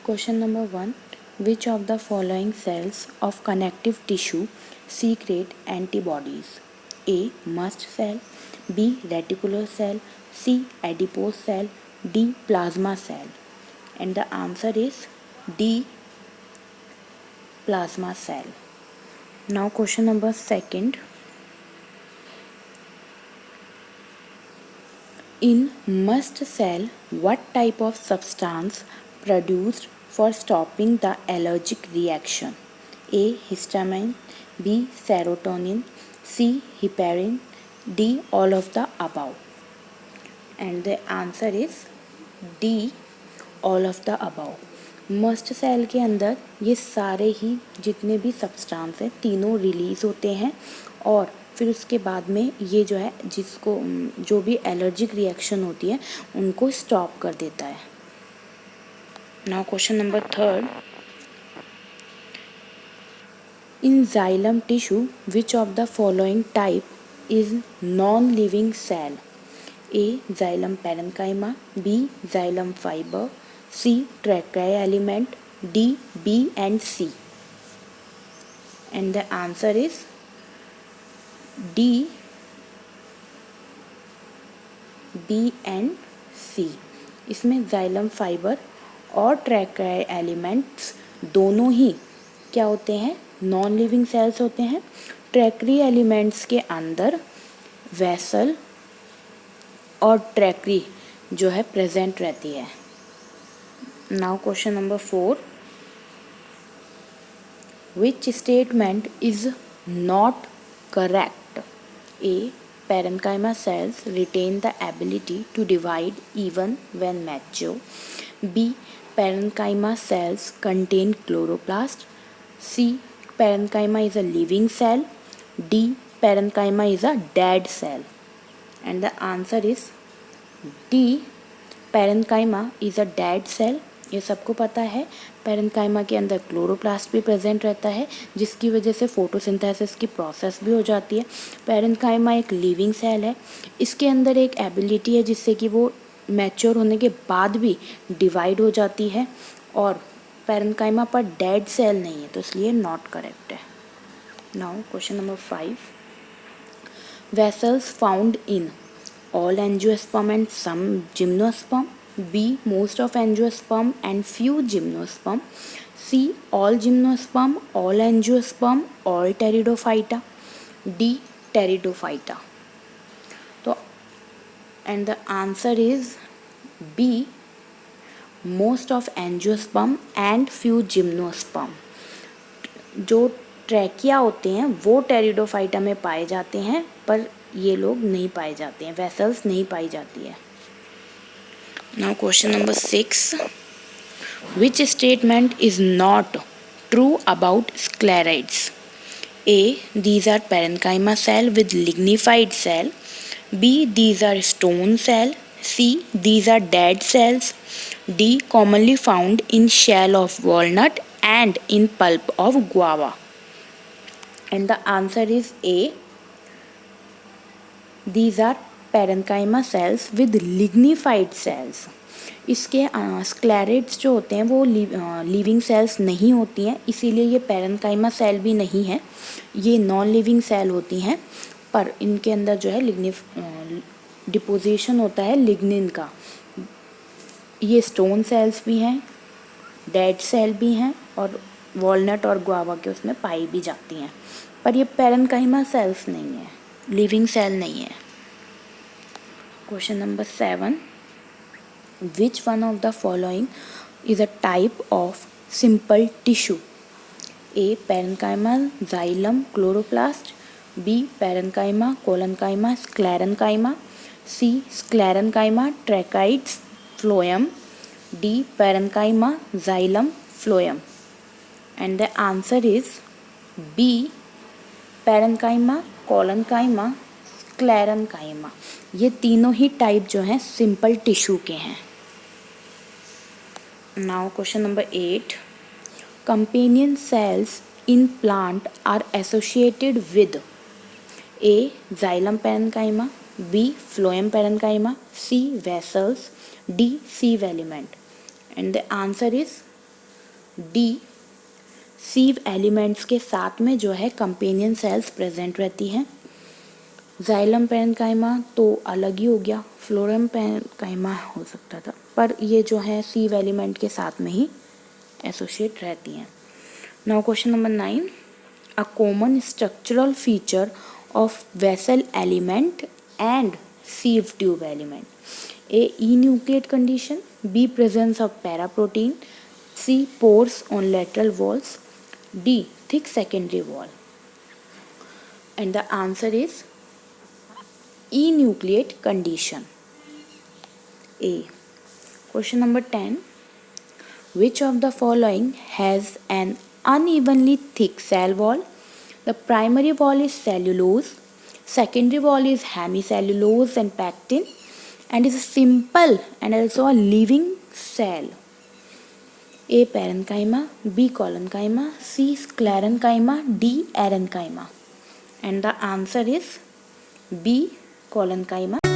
Question number 1. Which of the following cells of connective tissue secrete antibodies? A. Mast cell, B. Reticular cell, C. Adipose cell, D. Plasma cell. And the answer is D. Plasma cell. Now question number 2. In mast cell, what type of substance produced for stopping the allergic reaction? A. Histamine, B. Serotonin, C. Heparin, D. All of the above. And the answer is D. All of the above. Mast cell के अंदर ये सारे ही जितने भी substance हैं तीनों release होते हैं और फिर उसके बाद में ये जो है जिसको जो भी एलर्जिक रिएक्शन होती है उनको स्टॉप कर देता है. Now question number 3. In xylem tissue which of the following type is non living cell? A. Xylem parenchyma, B. Xylem fibre, C. Tracheal element, D. B and C. And the answer is D. B and C. इसमें xylem fibre और tracheal elements दोनों ही क्या होते हैं? Non living cells होते हैं. Tracheal elements के अंदर वेसल और ट्रैकी जो है प्रेजेंट रहती है. Now question number 4. Which statement is not correct? A. Parenchyma cells retain the ability to divide even when mature. B. Parenchyma cells contain chloroplast. C. Parenchyma is a living cell. D. Parenchyma is a dead cell. And the answer is D. Parenchyma is a dead cell. ये सबको पता है. Parenchyma के अंदर chloroplast भी present रहता है जिसकी वजह से फोटोसिंथेसिस की प्रोसेस भी हो जाती है. पैरेन्काइमा एक लिविंग सेल है. इसके अंदर एक एबिलिटी है जिससे कि वो मैच्योर होने के बाद भी डिवाइड हो जाती है और पैरेन्काइमा पर डेड सेल नहीं है तो इसलिए नॉट करेक्ट है. Now question number 5. Vessels found in all angiosperm and some gymnosperm. B. Most of angiosperm and few gymnosperm. C. All gymnosperm, all angiosperm, all pteridophyta. D. Pteridophyta. So, and the answer is B. Most of angiosperm and few gymnosperm. जो trachea होते हैं वो pteridophyta में पाए जाते हैं पर ये लोग नहीं पाए जाते हैं. वेसल्स नहीं पाई जाती है. Now question number 6. Which statement is not true about sclereids? A. These are parenchyma cell with lignified cell. B. These are stone cell. C. These are dead cells. D. Commonly found in shell of walnut and in pulp of guava. And the answer is A. These are parenchyma cells with lignified cells. इसके sclereids जो होते हैं वो living cells नहीं होती हैं इसीलिए ये पैरेन्काइमा सेल भी नहीं है. ये नॉन लिविंग सेल होती हैं पर इनके अंदर जो है डिपोजिशन होता है लिग्निन का. ये स्टोन सेल्स भी हैं, डेड सेल भी हैं और वॉलनट और गुआवा के उसमें पाई भी जाती हैं पर ये पैरेन्काइमा सेल्स नहीं है, लिविंग सेल नहीं है. Question number 7. Which one of the following is a type of simple tissue? A. Parenchyma xylem chloroplast. B. Parenchyma collenchyma sclerenchyma. C. Sclerenchyma tracheids phloem. D. Parenchyma xylem phloem. And the answer is B. Parenchyma collenchyma sclerenchyma. ये तीनों ही type जो हैं simple tissue के हैं. Now question number 8. Companion cells in plant are associated with A. Xylem parenchyma. B. Phloem parenchyma. C. Vessels. D. Sieve element. And the answer is D sieve elements के साथ में जो है companion cells present रहती हैं। Xylem parenchyma तो अलग ही हो गया, फ्लोरम पैरेन्काइमा हो सकता था, पर ये जो है सीव एलिमेंट के साथ में ही एसोसिएट रहती हैं। Now question number 9, a common structural feature of vessel element and sieve tube element, A enucleate condition, B presence of paraprotein, C pores on lateral walls, D thick secondary wall. And the answer is enucleate condition, A. Question number 10, which of the following has an unevenly thick cell wall? The primary wall is cellulose, secondary wall is hemicellulose and pectin, and is a simple and also a living cell. A. parenchyma, B. collenchyma, C. sclerenchyma, D. erenchyma. And the answer is B. collenchyma.